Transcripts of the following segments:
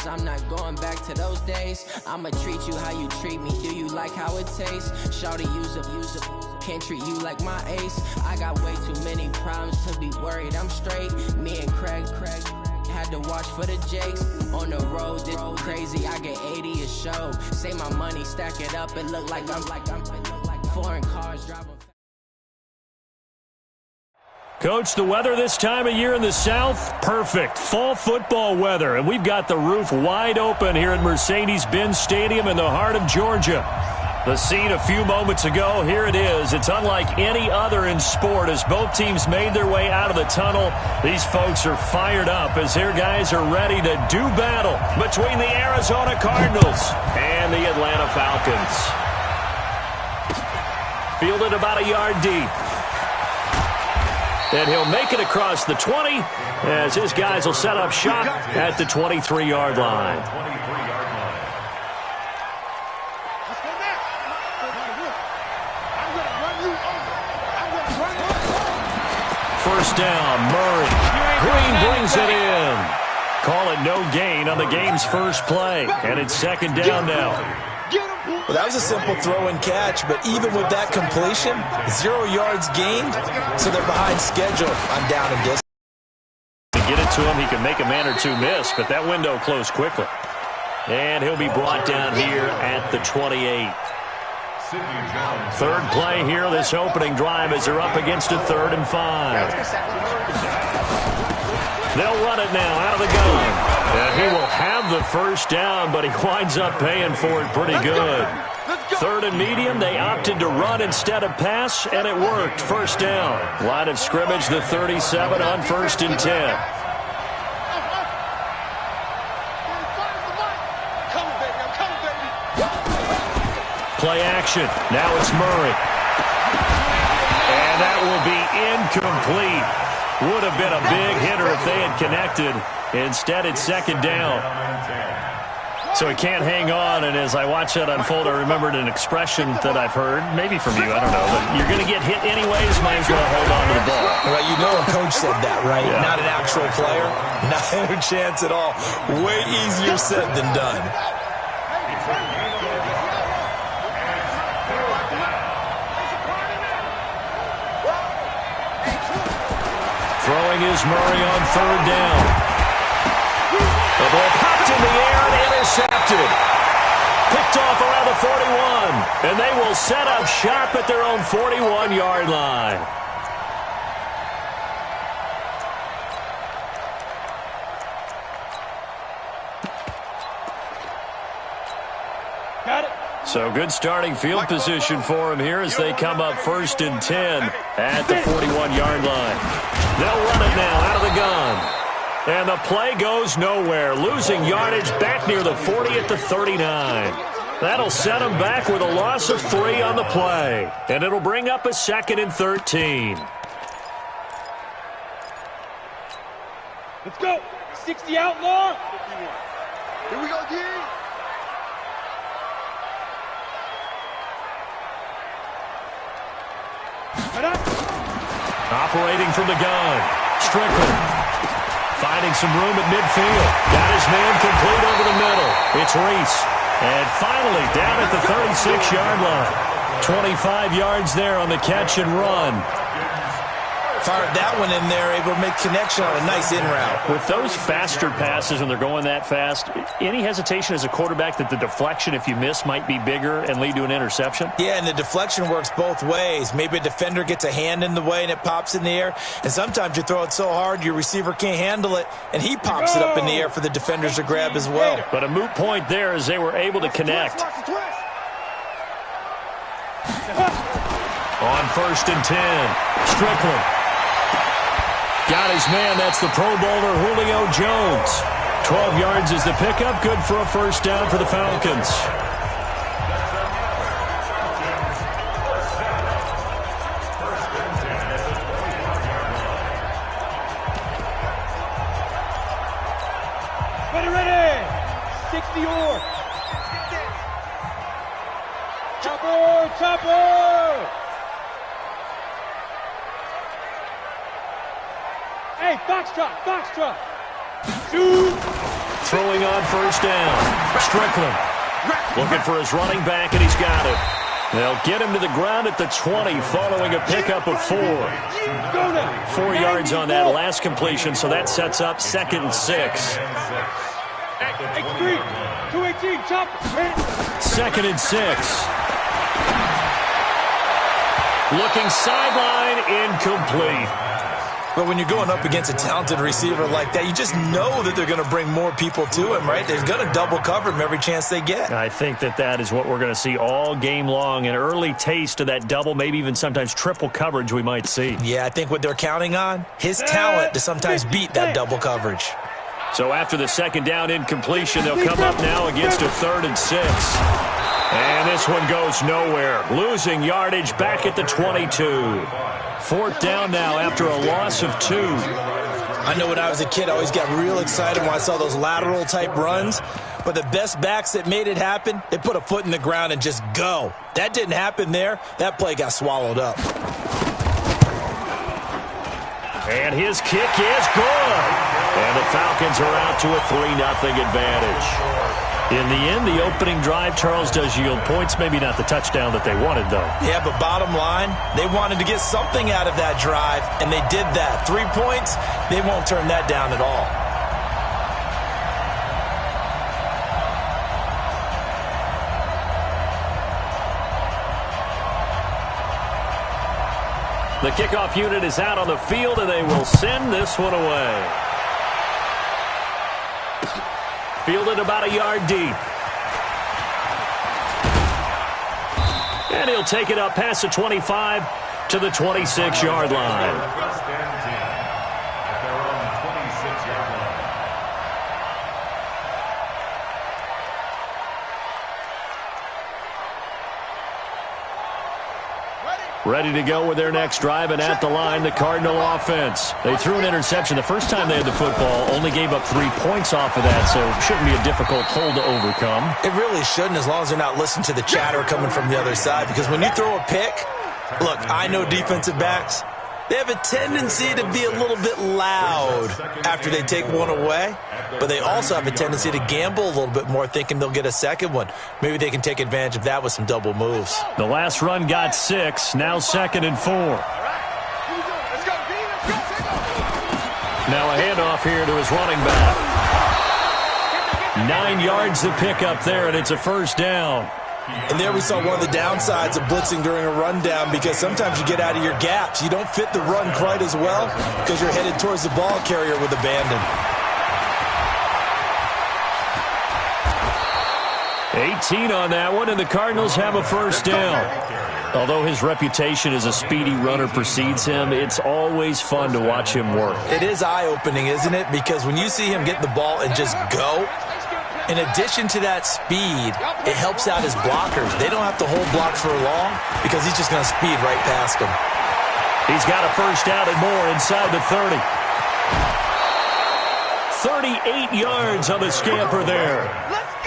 cause I'm not going back to those days. I'ma treat you how you treat me. Do you like how it tastes? Shawty, use up. Can't treat you like my ace. I got way too many problems to be worried. I'm straight. Me and Craig had to watch for the Jakes. On the road, this crazy. I get 80 a show. Say my money, stack it up. It look like I'm foreign cars driving. Coach, the weather this time of year in the South, perfect. Fall football weather, and we've got the roof wide open here at Mercedes-Benz Stadium in the heart of Georgia. The scene a few moments ago, here it is. It's unlike any other in sport as both teams made their way out of the tunnel. These folks are fired up as their guys are ready to do battle between the Arizona Cardinals and the Atlanta Falcons. Fielded about a yard deep. And he'll make it across the 20 as his guys will set up shop at the 23-yard line. First down, Murray. Green brings it in. Call it no gain on the game's first play. And it's second down now. Well, that was a simple throw and catch, but even with that completion, 0 yards gained, so they're behind schedule on down and distance. To get it to him, he can make a man or two miss, but that window closed quickly. And he'll be brought down here at the 28. Third play here, this opening drive as they're up against a 3rd and 5. They'll run it now out of the gun. And he will have the first down, but he winds up paying for it pretty good. 3rd and medium, they opted to run instead of pass, and it worked. First down. Line of scrimmage, the 37 on 1st and 10. Play action. Now it's Murray. And that will be incomplete. Would have been a big hitter if they had connected. Instead, it's second down. So he can't hang on, and as I watch that unfold, I remembered an expression that I've heard, maybe from you, I don't know, but you're going to get hit anyways, might as well hold on to the ball. Well, you know a coach said that, right? Yeah. Not an actual player. Not a chance at all. Way easier said than done. Throwing is Murray on 3rd down. The ball popped in the air and intercepted. Picked off around the 41. And they will set up shop at their own 41-yard line. Got it. So good starting field position for him here as they come up 1st and 10 at the 41-yard line. They'll run it now out of the gun. And the play goes nowhere. Losing yardage back near the 40 at the 39. That'll set them back with a loss of 3 on the play. And it'll bring up a 2nd and 13. Let's go. 60 outlaw. Here we go, D. Operating from the gun. Strickland. Finding some room at midfield. Got his man complete over the middle. It's Reese. And finally down at the 36-yard line. 25 yards there on the catch and run. Fired that one in there, able to make connection on a nice in route. With those faster passes and they're going that fast, any hesitation as a quarterback that the deflection, if you miss, might be bigger and lead to an interception? Yeah, and the deflection works both ways. Maybe a defender gets a hand in the way and it pops in the air. And sometimes you throw it so hard your receiver can't handle it, and he pops it up in the air for the defenders to grab as well. But a moot point there as they were able to connect. On 1st and 10, Strickland. Got his man. That's the Pro Bowler Julio Jones. 12 yards is the pickup. Good for a first down for the Falcons. Ready. 60 or. Chopper. Hey, Foxtrot. Shoot. throwing on first down. Strickland looking for his running back, and he's got it. They'll get him to the ground at the 20 following a pickup of 4. 4 yards on that last completion, so that sets up 2nd and 6. 2nd and 6. Looking sideline, incomplete. But when you're going up against a talented receiver like that, you just know that they're going to bring more people to him, right? They're going to double cover him every chance they get. I think that is what we're going to see all game long. An early taste of that double, maybe even sometimes triple coverage we might see. Yeah, I think what they're counting on, his talent to sometimes beat that double coverage. So after the 2nd down incompletion, they'll come up now against a 3rd and 6. And this one goes nowhere. Losing yardage back at the 22. 4th down now after a loss of 2. I know when I was a kid, I always got real excited when I saw those lateral-type runs. But the best backs that made it happen, they put a foot in the ground and just go. That didn't happen there. That play got swallowed up. And his kick is good. And the Falcons are out to a 3-0 advantage. In the end, the opening drive, Charles, does yield points. Maybe not the touchdown that they wanted, though. Yeah, but bottom line, they wanted to get something out of that drive, and they did that. 3 points, they won't turn that down at all. The kickoff unit is out on the field, and they will send this one away. Fielded about a yard deep. And he'll take it up past the 25 to the 26-yard line. Ready to go with their next drive, and at the line, the Cardinal offense. They threw an interception the first time they had the football, only gave up 3 points off of that, so it shouldn't be a difficult hole to overcome. It really shouldn't, as long as they're not listening to the chatter coming from the other side, because when you throw a pick, look, I know defensive backs, they have a tendency to be a little bit loud after they take one away, but they also have a tendency to gamble a little bit more, thinking they'll get a second one. Maybe they can take advantage of that with some double moves. The last run got 6, now 2nd and 4. Now a handoff here to his running back. 9 yards to pick up there, and it's a first down. And there we saw one of the downsides of blitzing during a rundown, because sometimes you get out of your gaps. You don't fit the run quite as well because you're headed towards the ball carrier with abandon. 18 on that one, and the Cardinals have a first down. Although his reputation as a speedy runner precedes him, it's always fun to watch him work. It is eye-opening, isn't it? Because when you see him get the ball and just go, in addition to that speed, it helps out his blockers. They don't have to hold blocks for long because he's just going to speed right past them. He's got a first down and more inside the 30. 38 yards on the scamper there.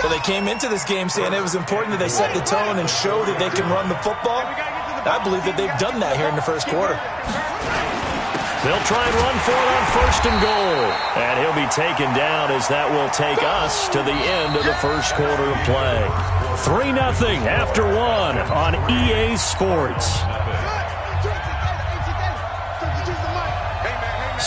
Well, they came into this game saying it was important that they set the tone and show that they can run the football. I believe that they've done that here in the first quarter. They'll try and run for it on 1st and goal. And he'll be taken down, as that will take us to the end of the first quarter of play. 3-0 after 1 on EA Sports.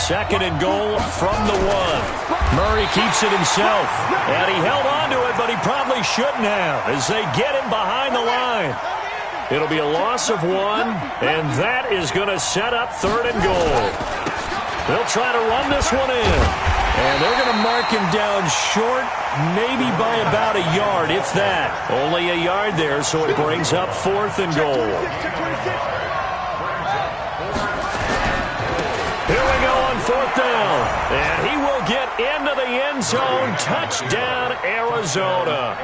2nd and goal from the 1. Murray keeps it himself, and he held on to it, but he probably shouldn't have, as they get him behind the line. It'll be a loss of 1, and that is going to set up 3rd and goal. They'll try to run this one in, and they're going to mark him down short, maybe by about a yard, if that. Only a yard there, so it brings up 4th and goal. Here we go on 4th down, and he will get into the end zone. Touchdown, Arizona.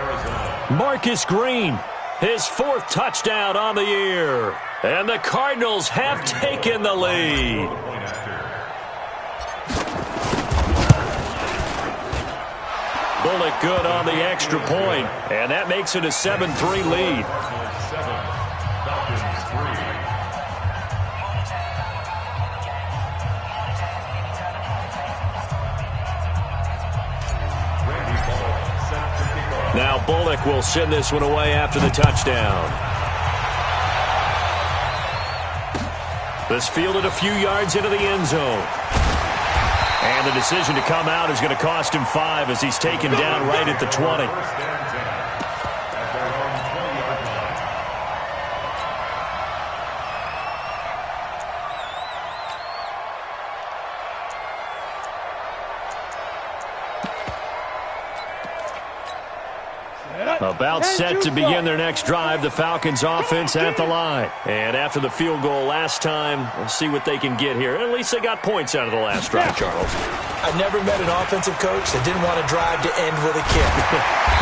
Marcus Green, his 4th touchdown on the year, and the Cardinals have taken the lead. Bullock good on the extra point, and that makes it a 7-3 lead. Now Bullock will send this one away after the touchdown. This fielded a few yards into the end zone. And the decision to come out is going to cost him 5 as he's taken down right at the 20. About set to begin their next drive, the Falcons offense at the line. And after the field goal last time, we'll see what they can get here. At least they got points out of the last drive, Charles. I never met an offensive coach that didn't want to drive to end with a kick.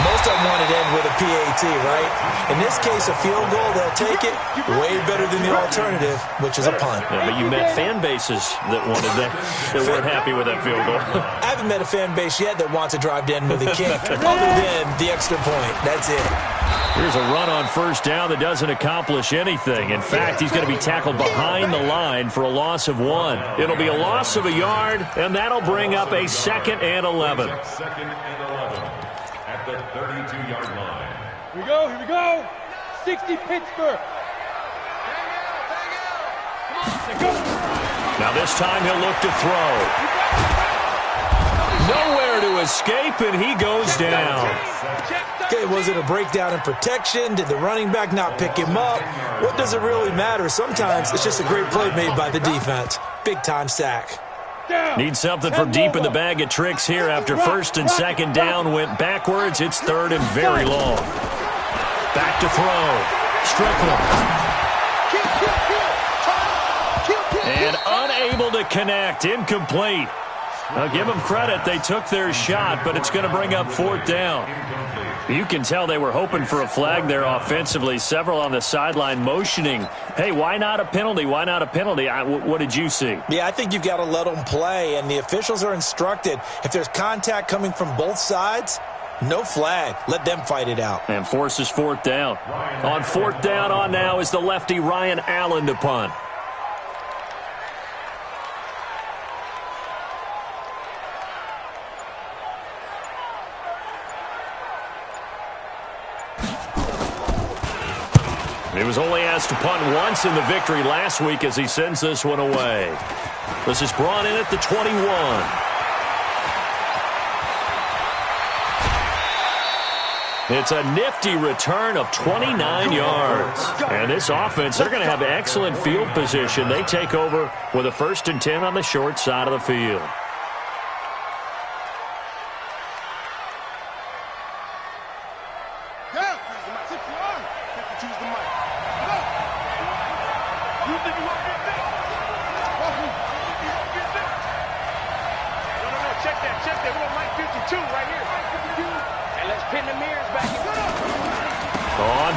Most of them wanted to end with a PAT, right? In this case, a field goal, they'll take it. Way better than the alternative, which is a punt. Yeah, but you met fan bases that wanted that weren't happy with that field goal. I haven't met a fan base yet that wants to drive to end with a kick, other than the extra point. That's it. Here's a run on first down that doesn't accomplish anything. In fact, he's going to be tackled behind the line for a loss of 1. It'll be a loss of a yard, and that'll bring up a 2nd and 11. Second and 11 at the 32-yard line. Here we go. 60 Pittsburgh. Now this time he'll look to throw. Nowhere to escape, and he goes down. Okay, was it a breakdown in protection? Did the running back not pick him up? What does it really matter? Sometimes it's just a great play made by the defense. Big-time sack. Need something from deep in the bag of tricks here. After 1st and 2nd down went backwards, it's 3rd and very long. Back to throw. Strickland. And unable to connect. Incomplete. I'll give them credit. They took their shot, but it's going to bring up 4th down. You can tell they were hoping for a flag there offensively. Several on the sideline motioning, hey, why not a penalty? Why not a penalty? What did you see? Yeah, I think you've got to let them play, and the officials are instructed. If there's contact coming from both sides, no flag. Let them fight it out. And forces 4th down. On 4th down on now is the lefty Ryan Allen to punt. He was only asked to punt once in the victory last week as he sends this one away. This is brought in at the 21. It's a nifty return of 29 yards. And this offense, they're going to have excellent field position. They take over with a 1st and 10 on the short side of the field.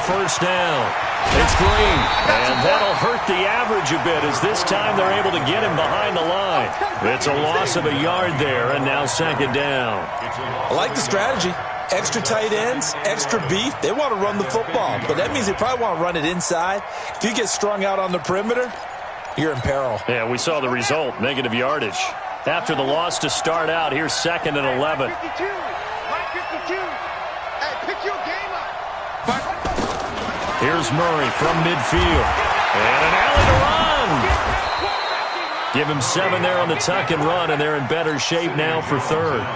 First down. It's Green, and that'll hurt the average a bit as this time they're able to get him behind the line. It's a loss of a yard there, and now 2nd down. I like the strategy. Extra tight ends, extra beef. They want to run the football, but that means they probably want to run it inside. If you get strung out on the perimeter, you're in peril. Yeah, we saw the result, negative yardage. After the loss to start out, here's 2nd and 11. Here's Murray from midfield. And an alley to run. Give him 7 there on the tuck and run, and they're in better shape now for 3rd.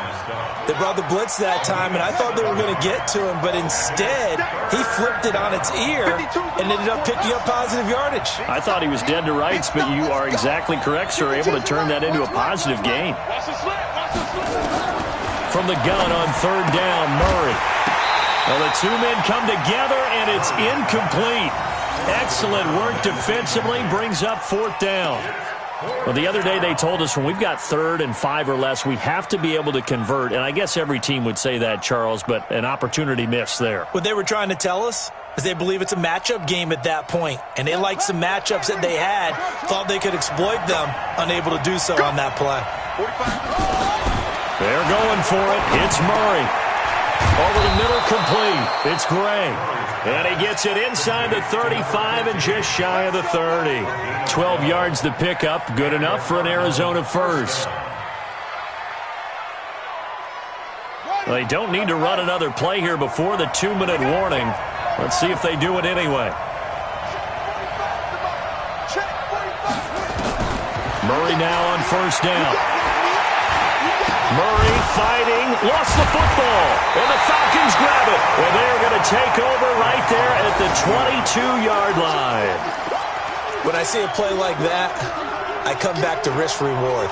They brought the blitz that time, and I thought they were going to get to him, but instead, he flipped it on its ear and ended up picking up positive yardage. I thought he was dead to rights, but you are exactly correct, sir. Able to turn that into a positive gain. From the gun on 3rd down, Murray. Well, the 2 men come together, and it's incomplete. Excellent work defensively, brings up 4th down. Well, the other day they told us when we've got 3rd and 5 or less, we have to be able to convert. And I guess every team would say that, Charles, but an opportunity missed there. What they were trying to tell us is they believe it's a matchup game at that point. And they liked some matchups that they had, thought they could exploit them, unable to do so on that play. They're going for it. It's Murray. Over the middle, complete. It's Gray. And he gets it inside the 35 and just shy of the 30. 12 yards to pick up. Good enough for an Arizona first. They don't need to run another play here before the 2-minute warning. Let's see if they do it anyway. Murray now on first down. Murray fighting, lost the football, and the Falcons grab it. And they're going to take over right there at the 22-yard line. When I see a play like that, I come back to risk-reward.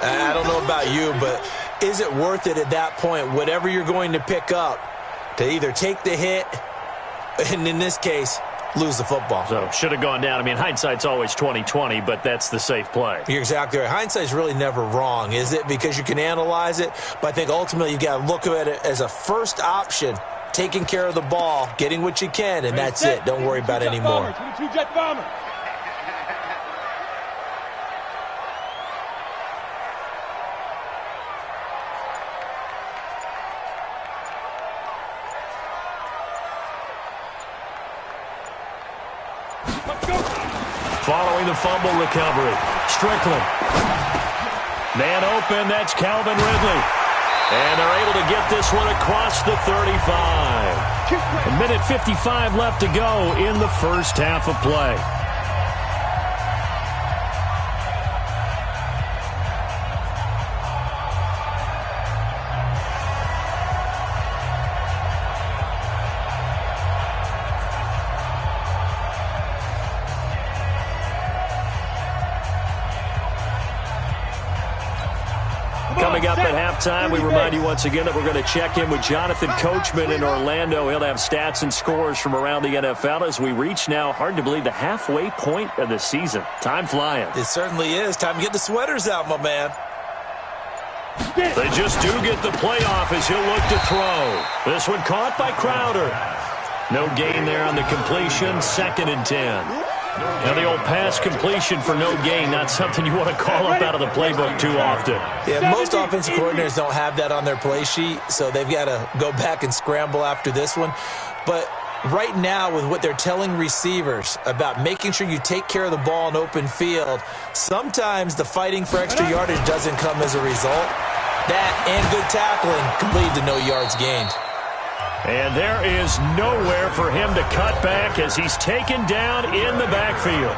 I don't know about you, but is it worth it at that point, whatever you're going to pick up, to either take the hit, and in this case, lose the football? So, should have gone down. I mean, hindsight's always 20/20, but that's the safe play. You're exactly right. Hindsight's really never wrong, is it? Because you can analyze it, but I think ultimately you got to look at it as a first option, taking care of the ball, getting what you can, and that's it. Don't worry about it anymore. 22-jet bomber. Following the fumble recovery, Strickland. Man open, that's Calvin Ridley. And they're able to get this one across the 35. A minute 55 left to go in the first half of play. Coming up at halftime, we remind you once again that we're going to check in with Jonathan Coachman in Orlando. He'll have stats and scores from around the NFL as we reach now, hard to believe, the halfway point of the season. Time flying. It certainly is. Time to get the sweaters out, my man. They just do get the playoff as he'll look to throw. This one caught by Crowder. No gain there on the completion, 2nd and 10. Now the old pass completion for no gain, not something you want to call up out of the playbook too often. Yeah, most offensive coordinators don't have that on their play sheet, so they've got to go back and scramble after this one. But right now, with what they're telling receivers about making sure you take care of the ball in open field, sometimes the fighting for extra yardage doesn't come as a result. That and good tackling can lead to no yards gained. And there is nowhere for him to cut back as he's taken down in the backfield.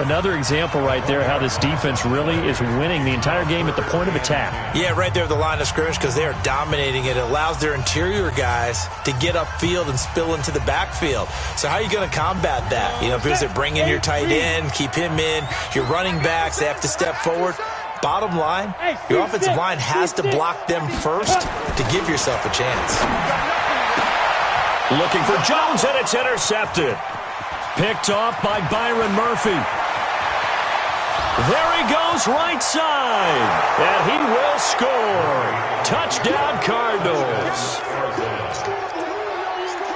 Another example right there how this defense really is winning the entire game at the point of attack. Yeah, right there at the line of scrimmage because they are dominating it. It allows their interior guys to get upfield and spill into the backfield. So how are you going to combat that? You know, because they're bringing your tight end, keep him in. Your running backs, they have to step forward. Bottom line, your offensive line has to block them first to give yourself a chance. Looking for Jones, and it's intercepted. Picked off by Byron Murphy. There he goes, right side. And he will score. Touchdown, Cardinals.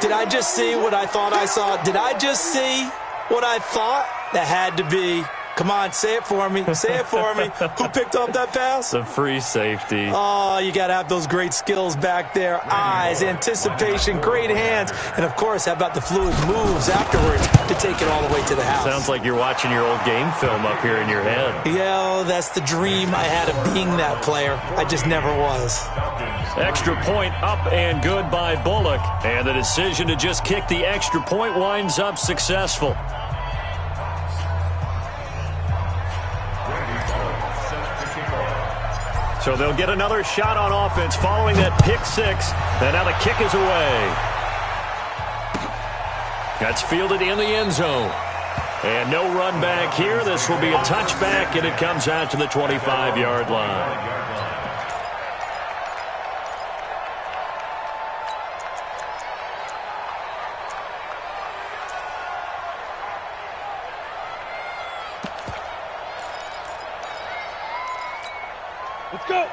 Did I just see what I thought I saw? Did I just see what I thought? That had to be. Come on, say it for me. Say it for me. Who picked up that pass? The free safety. Oh, you got to have those great skills back there. Eyes, anticipation, great hands. And, of course, how about the fluid moves afterwards to take it all the way to the house? Sounds like you're watching your old game film up here in your head. Yeah, that's the dream I had of being that player. I just never was. Extra point up and good by Bullock. And the decision to just kick the extra point winds up successful. So they'll get another shot on offense following that pick six. And now the kick is away. That's fielded in the end zone. And no run back here. This will be a touchback, and it comes out to the 25-yard line.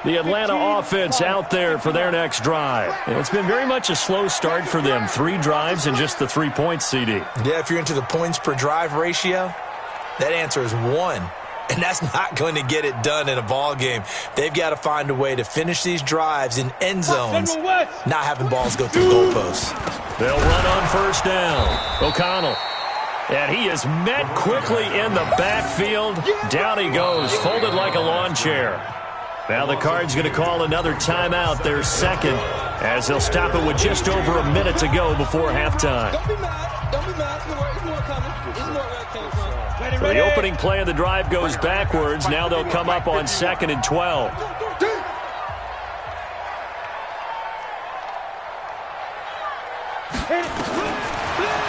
The Atlanta offense out there for their next drive. It's been very much a slow start for them. 3 drives and just the 3 points, CD. Yeah, if you're into the points per drive ratio, that answer is 1. And that's not going to get it done in a ball game. They've got to find a way to finish these drives in end zones, not having balls go through goalposts. They'll run on first down. O'Connell. And he is met quickly in the backfield. Down he goes, folded like a lawn chair. Now the Cards going to call another timeout, their second, as they'll stop it with just over a minute to go before halftime. Don't be mad. Don't be mad. It's more coming. It's more where it came from. So the opening play of the drive goes backwards. Now they'll come up on 2nd and 12.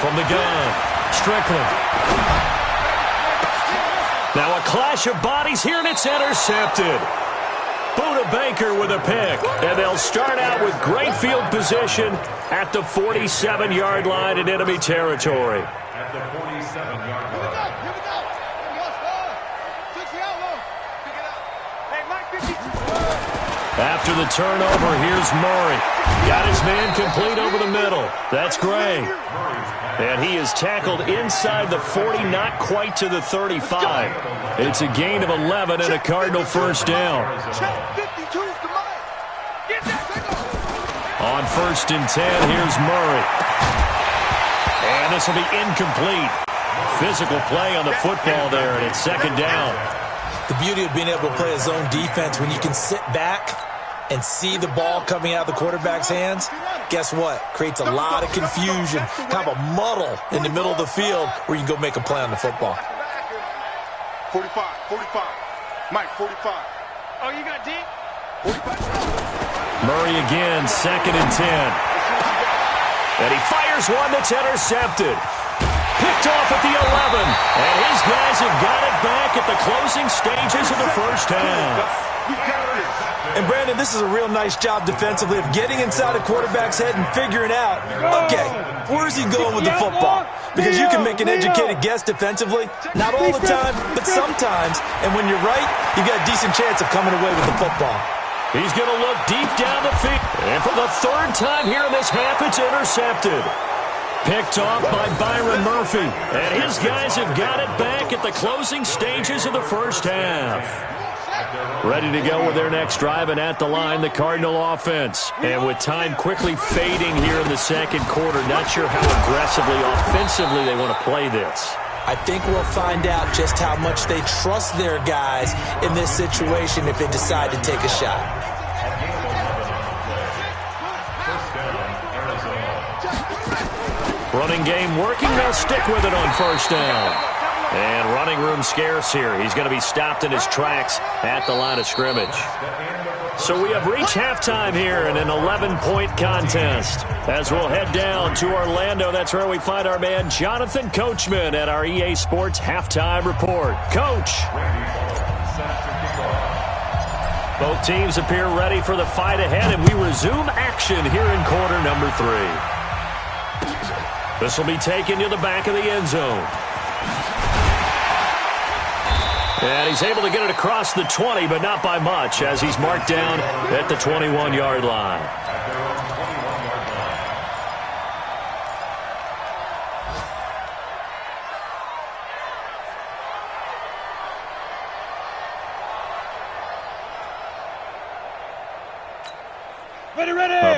From the gun, Strickland. Now a clash of bodies here, and it's intercepted. Buda Baker with a pick, and they'll start out with great field position at the 47-yard line in enemy territory. At the 47-yard line. After the turnover, here's Murray. Got his man complete over the middle. That's Gray. And he is tackled inside the 40, not quite to the 35. It's a gain of 11 and a Cardinal first down. On 1st and 10, here's Murray. And this will be incomplete. Physical play on the football there, and it's 2nd down. The beauty of being able to play a zone defense, when you can sit back and see the ball coming out of the quarterback's hands, guess what? Creates a lot of confusion, kind of a muddle in the middle of the field where you can go make a play on the football. 45, 45. Mike, 45. Oh, you got deep? 45. Murray again, 2nd and 10. And he fires one that's intercepted. Picked off at the 11. And his guys have got it back at the closing stages of the first half. And, Brandon, this is a real nice job defensively of getting inside a quarterback's head and figuring out, okay, where's he going with the football? Because you can make an educated guess defensively, not all the time, but sometimes. And when you're right, you've got a decent chance of coming away with the football. He's going to look deep down the field. And for the 3rd time here in this half, it's intercepted. Picked off by Byron Murphy. And his guys have got it back at the closing stages of the first half. Ready to go with their next drive, and at the line, the Cardinal offense. And with time quickly fading here in the 2nd quarter, not sure how aggressively, offensively they want to play this. I think we'll find out just how much they trust their guys in this situation if they decide to take a shot. Running game working. They'll stick with it on 1st down. And running room scarce here. He's going to be stopped in his tracks at the line of scrimmage. So we have reached halftime here in an 11-point contest. As we'll head down to Orlando, that's where we find our man Jonathan Coachman at our EA Sports Halftime Report. Coach. Both teams appear ready for the fight ahead, and we resume action here in quarter number 3. This will be taken to the back of the end zone. And he's able to get it across the 20, but not by much, as he's marked down at the 21-yard line.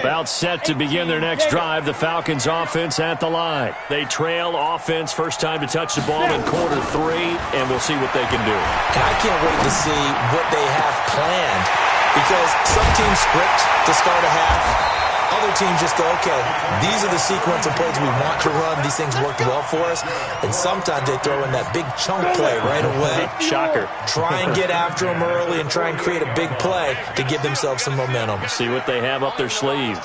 About set to begin their next drive. The Falcons offense at the line. They trail offense, first time to touch the ball in quarter 3, and we'll see what they can do. And I can't wait to see what they have planned, because some teams script to start a half. Other teams just go, okay, these are the sequence of plays we want to run. These things worked well for us. And sometimes they throw in that big chunk play right away. Shocker. Try and get after them early and try and create a big play to give themselves some momentum. See what they have up their sleeve.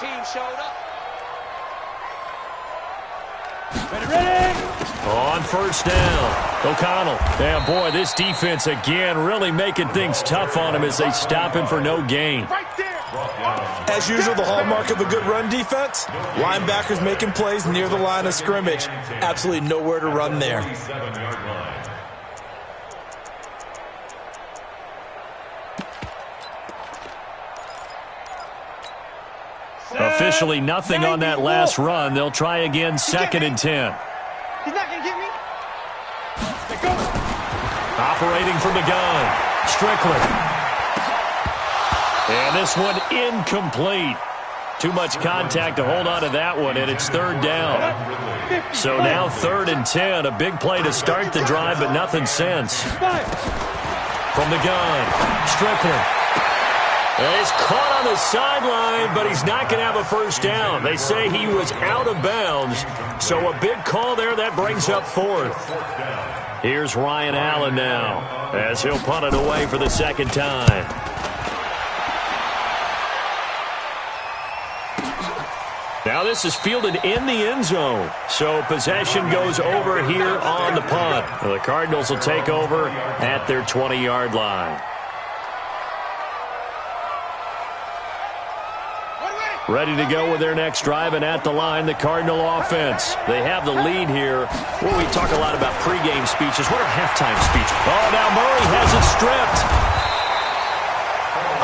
On 1st down, O'Connell. Yeah, boy, this defense again really making things tough on him as they stop him for no gain. As usual, the hallmark of a good run defense, linebackers making plays near the line of scrimmage. Absolutely nowhere to run there. Officially nothing on that last run. They'll try again, 2nd and 10. He's not going to get me. Operating from the gun, Strickland. And this one incomplete. Too much contact to hold on to that one, and it's 3rd down. So now 3rd and 10, a big play to start the drive, but nothing since. From the gun, Strickland. And he's caught on the sideline, but he's not going to have a first down. They say he was out of bounds, so a big call there. That brings up fourth. Here's Ryan Allen now, as he'll punt it away for the second time. Now this is fielded in the end zone, so possession goes over here on the punt. The Cardinals will take over at their 20-yard line. Ready to go with their next drive, and at the line, the Cardinal offense. They have the lead here. Well, we talk a lot about pregame speeches. What are halftime speeches? Oh, now Murray has it stripped.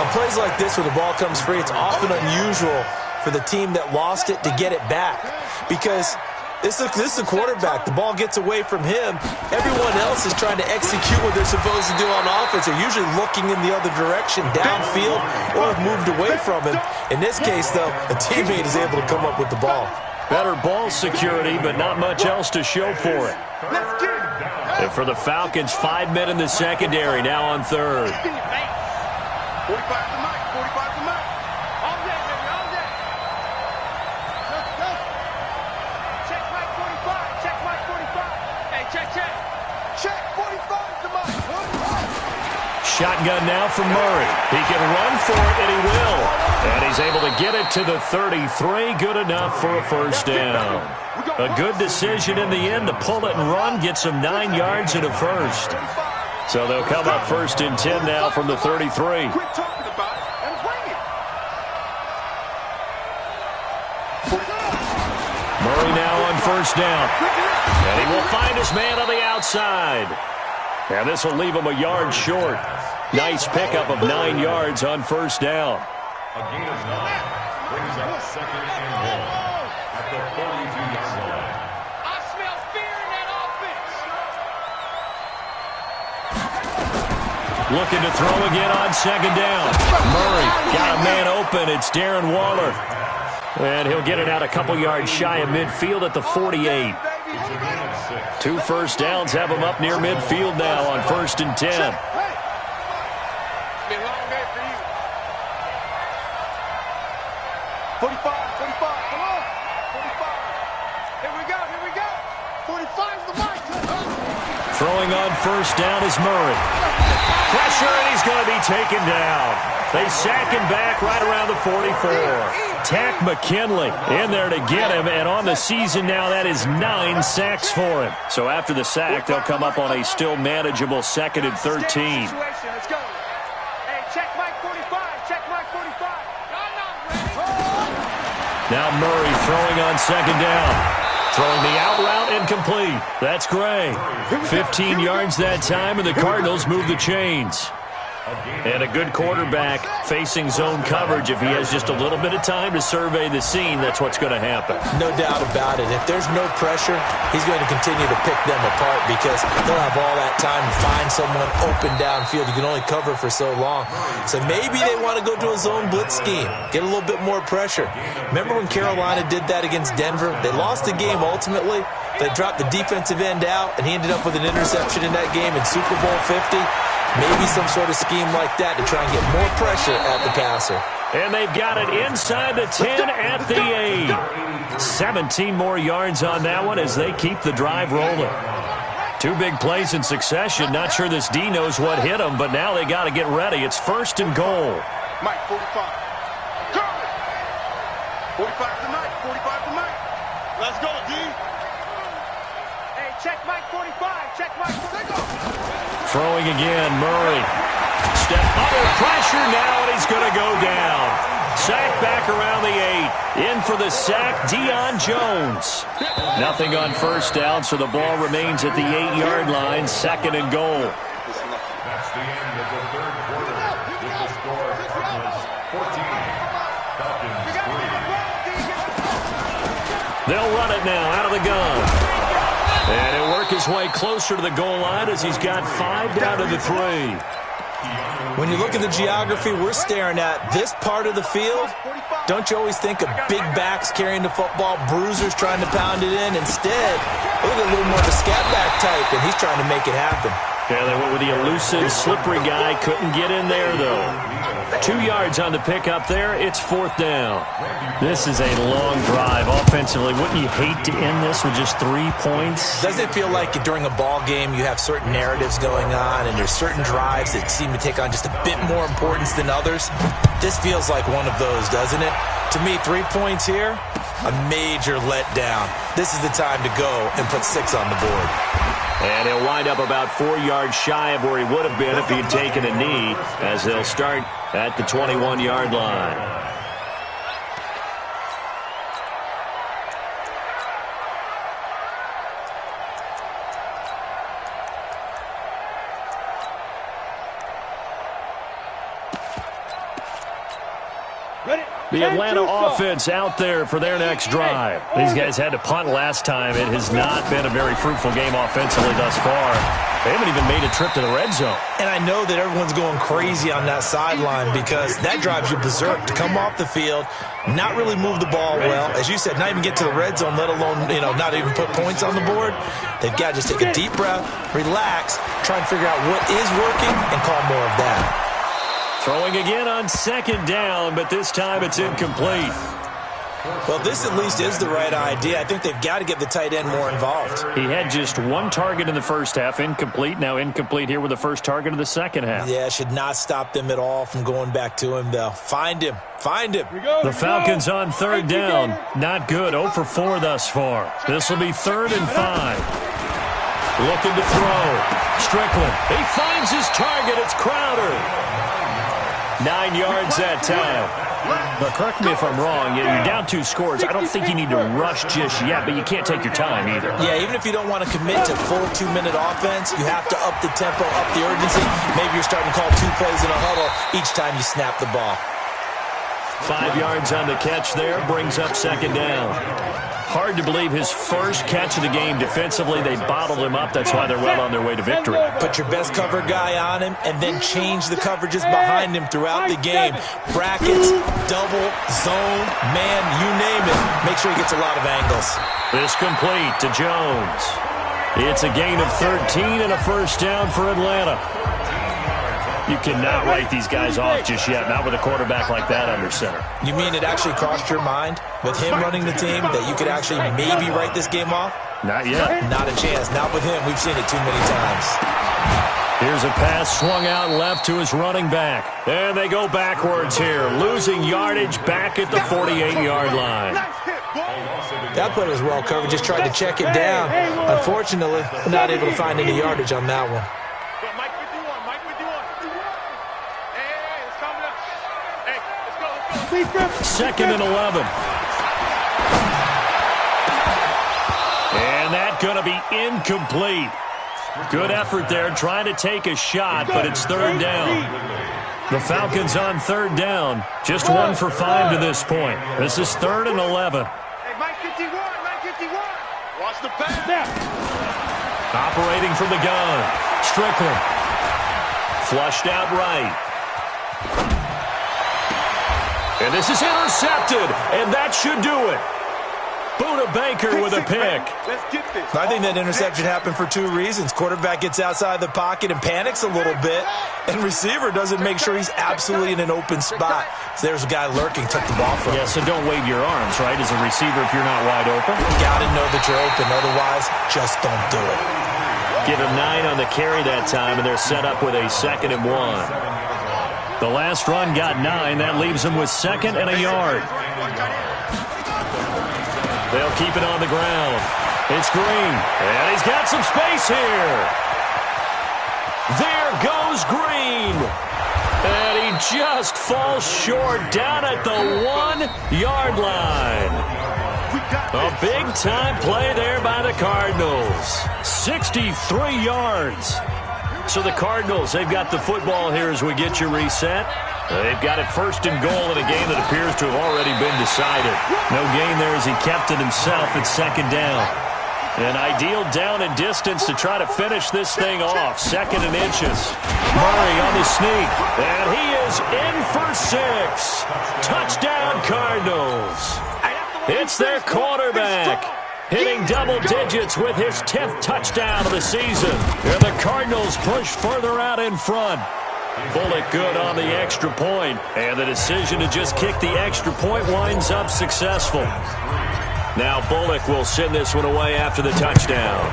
On plays like this where the ball comes free, it's often unusual for the team that lost it to get it back, because this is a quarterback. The ball gets away from him. Everyone else is trying to execute what they're supposed to do on offense. They're usually looking in the other direction, downfield, or have moved away from him. In this case, though, a teammate is able to come up with the ball. Better ball security, but not much else to show for it. And for the Falcons, 5 men in the secondary, now on third. 45 to Mike, 45 to Mike. All day, baby, all day. Go. Check Mike 45, check Mike 45. Hey, check. Check 45 to Mike. Shotgun now from Murray. He can run for it, and he will. And he's able to get it to the 33. Good enough for a first down. A good decision in the end to pull it and run, get some 9 yards and a first. So they'll come up first and 10 now from the 33. Quit talking about it and bring it. Murray now on first down. And he will find his man on the outside. And this will leave him a yard short. Nice pickup of 9 yards on first down. A gain of 9 brings up second and goal at the 32-yard line. I smell fear in that offense. Looking to throw again on second down. Murray got a man open. It's Darren Waller. And he'll get it out a couple yards shy of midfield at the 48. 2 first downs have him up near midfield now on first and 10. Been a long day for you. 45, come on. 45. Here we go. 45's the mark. Throwing on first down is Murray. Pressure, and he's going to be taken down. They sack him back right around the 44. Tack McKinley in there to get him, and on the season now, that is 9 sacks for him. So after the sack, they'll come up on a still manageable second and 13. Let's go. Hey, check Mike 45. Check Mike 45. Now Murray throwing on second down. Throwing the out route incomplete. That's Gray. 15 yards that time, and the Cardinals move the chains. And a good quarterback facing zone coverage. If he has just a little bit of time to survey the scene, that's what's going to happen. No doubt about it. If there's no pressure, he's going to continue to pick them apart because he'll have all that time to find someone open downfield. You can only cover for so long. So maybe they want to go to a zone blitz scheme, get a little bit more pressure. Remember when Carolina did that against Denver? They lost the game ultimately. They dropped the defensive end out, and he ended up with an interception in that game in Super Bowl 50. Maybe some sort of scheme like that to try and get more pressure at the passer. And they've got it inside the 10 at the 8. 17 more yards on that one as they keep the drive rolling. 2 big plays in succession. Not sure this D knows what hit them, but now they got to get ready. It's first and goal. Mike 45. Curry. 45 to Mike. 45 to Mike. Let's go, D. Hey, check Mike 45. Check Mike 45. Throwing again, Murray. Step under pressure now, and he's going to go down. Sack back around the 8. In for the sack, Deion Jones. Nothing on first down, so the ball remains at the 8-yard line, second and goal. That's the end of the third quarter. With the score, Cardinals 14, Falcons 3. They'll run it now out of the gun. And he'll work his way closer to the goal line as he's got 5 down to the 3. When you look at the geography we're staring at, this part of the field, don't you always think of big backs carrying the football, bruisers trying to pound it in? Instead, look at a little more of a scat back type, and he's trying to make it happen. Yeah, they went with the elusive, slippery guy. Couldn't get in there, though. 2 yards on the pickup there. It's 4th down. This is a long drive offensively. Wouldn't you hate to end this with just 3 points? Doesn't it feel like during a ball game you have certain narratives going on and there's certain drives that seem to take on just a bit more importance than others? This feels like one of those, doesn't it? To me, 3 points here, a major letdown. This is the time to go and put 6 on the board. And he'll wind up about 4 yards shy of where he would have been if he had taken a knee, as they'll start at the 21-yard line. The Atlanta offense out there for their next drive. These guys had to punt last time. It has not been a very fruitful game offensively thus far. They haven't even made a trip to the red zone. And I know that everyone's going crazy on that sideline because that drives you berserk to come off the field, not really move the ball well. As you said, not even get to the red zone, let alone, not even put points on the board. They've got to just take a deep breath, relax, try and figure out what is working, and call more of that. Throwing again on 2nd down, but this time it's incomplete. Well, this at least is the right idea. I think they've got to get the tight end more involved. He had just 1 target in the first half, incomplete. Now incomplete here with the first target of the second half. Yeah, should not stop them at all from going back to him, though. Find him. Find him. The Falcons on 3rd down. Not good. 0 for 4 thus far. This will be 3rd and 5. Looking to throw. Strickland. He finds his target. It's Crowder. 9 yards that time. But correct me if I'm wrong. You're down 2 scores. I don't think you need to rush just yet, but you can't take your time either. Yeah, even if you don't want to commit to full 2-minute offense, you have to up the tempo, up the urgency. Maybe you're starting to call 2 plays in a huddle each time you snap the ball. 5 yards on the catch there. Brings up 2nd down. Hard to believe his first catch of the game defensively. They bottled him up. That's why they're well on their way to victory. Put your best cover guy on him and then change the coverages behind him throughout the game. Brackets, double, zone, man, you name it. Make sure he gets a lot of angles. This complete to Jones. It's a gain of 13 and a first down for Atlanta. You cannot write these guys off just yet, not with a quarterback like that under center. You mean it actually crossed your mind with him running the team that you could actually maybe write this game off? Not yet. Not a chance. Not with him. We've seen it too many times. Here's a pass swung out left to his running back. And they go backwards here, losing yardage back at the 48-yard line. That play was well covered. Just tried to check it down. Unfortunately, not able to find any yardage on that one. 2nd and 11. And that's going to be incomplete. Good effort there trying to take a shot, but it's 3rd down. The Falcons on 3rd down. Just 1 for 5 to this point. This is 3rd and 11. Hey, Mike 51, Mike 51. Watch the pass. Operating from the gun. Strickland. Flushed out right. And this is intercepted, and that should do it. Buda Baker with a pick. Let's get this. I think that interception happened for 2 reasons. Quarterback gets outside the pocket and panics a little bit, and receiver doesn't make sure he's absolutely in an open spot. So there's a guy lurking, took the ball from him. Yeah, so don't wave your arms, right, as a receiver if you're not wide open. Got to know that you're open. Otherwise, just don't do it. Give him 9 on the carry that time, and they're set up with a 2nd and 1. The last run got 9. That leaves them with 2nd and a yard. They'll keep it on the ground. It's Green, and he's got some space here. There goes Green. And he just falls short down at the 1-yard line. A big-time play there by the Cardinals. 63 yards. So the Cardinals, they've got the football here as we get you reset. They've got it 1st and goal in a game that appears to have already been decided. No gain there as he kept it himself at 2nd down. An ideal down and distance to try to finish this thing off. 2nd and inches. Murray on the sneak. And he is in for 6. Touchdown Cardinals. It's their quarterback. hitting double digits with his 10th touchdown of the season. And the Cardinals push further out in front. Bullock good on the extra point, and the decision to just kick the extra point winds up successful. Now Bullock will send this one away after the touchdown.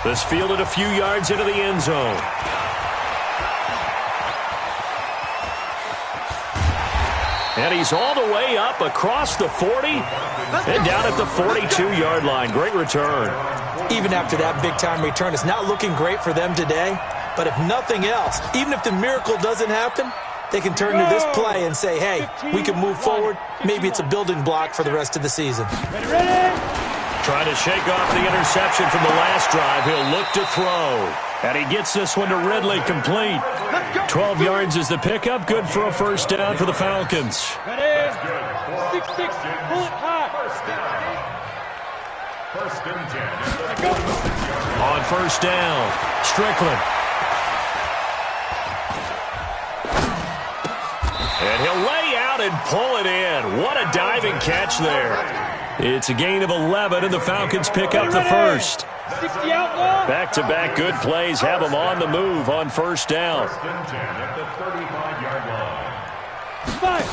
This fielded a few yards into the end zone. And he's all the way up across the 40 and down at the 42-yard line. Great return. Even after that big-time return, it's not looking great for them today. But if nothing else, even if the miracle doesn't happen, they can turn to this play and say, hey, we can move forward. Maybe it's a building block for the rest of the season. Trying to shake off the interception from the last drive. He'll look to throw. And he gets this one to Ridley, complete. 12 yards is the pickup. Good for a first down for the Falcons. 6-6, pull it high. First and 10. On first down, Strickland. And he'll lay out and pull it in. What a diving catch there. It's a gain of 11, and the Falcons pick up the first. Back-to-back good plays have them on the move on first down. First and 10 at the 35-yard line.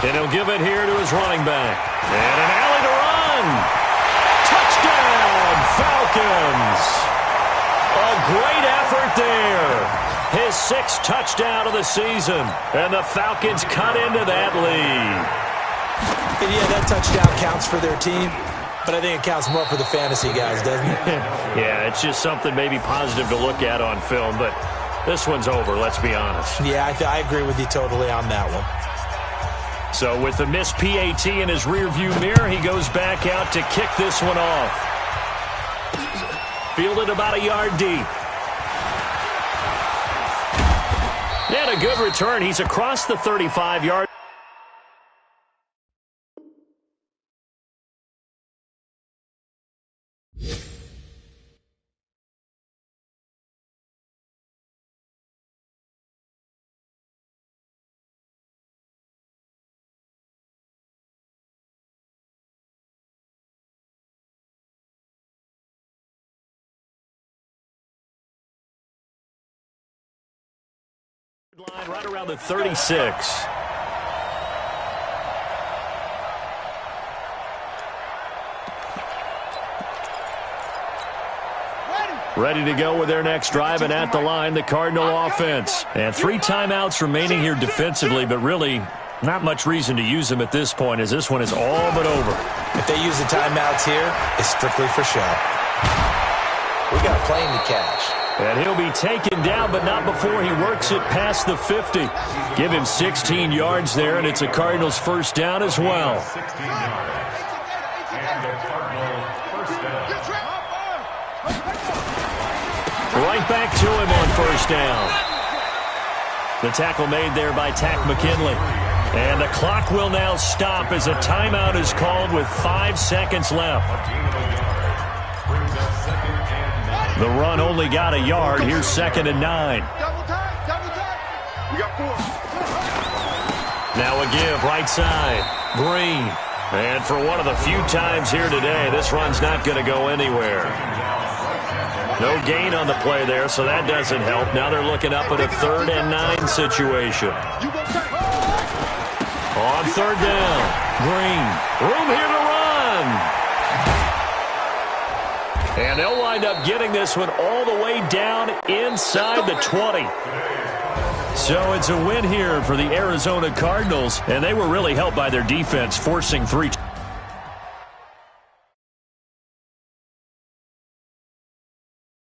And he'll give it here to his running back. And an alley to run. Touchdown, Falcons. A great effort there. His 6th touchdown of the season. And the Falcons cut into that lead. And yeah, that touchdown counts for their team, but I think it counts more for the fantasy guys, doesn't it? Yeah, it's just something maybe positive to look at on film, but this one's over, let's be honest. Yeah, I agree with you totally on that one. So with the missed PAT in his rearview mirror, he goes back out to kick this one off. Fielded about a yard deep. And a good return. He's across the 35-yard. Line right around the 36. Ready to go with their next drive, and at the line, the Cardinal offense. And 3 timeouts remaining here defensively, but really not much reason to use them at this point, as this one is all but over. If they use the timeouts here, it's strictly for show. We got a plane to catch. And he'll be taken down, but not before he works it past the 50. Give him 16 yards there, and it's a Cardinals first down as well. 16 yards. And the Cardinals first down. Right back to him on first down. The tackle made there by Tack McKinley. And the clock will now stop as a timeout is called with 5 seconds left. The run only got a yard. Here's 2nd and 9. Double time. We got 4. Now a give right side. Green. And for one of the few times here today, this run's not going to go anywhere. No gain on the play there, so that doesn't help. Now they're looking up at a 3rd and 9 situation. On 3rd down. Green. Room here to run. And they'll wind up getting this one all the way down inside the 20. So it's a win here for the Arizona Cardinals, and they were really helped by their defense, forcing 3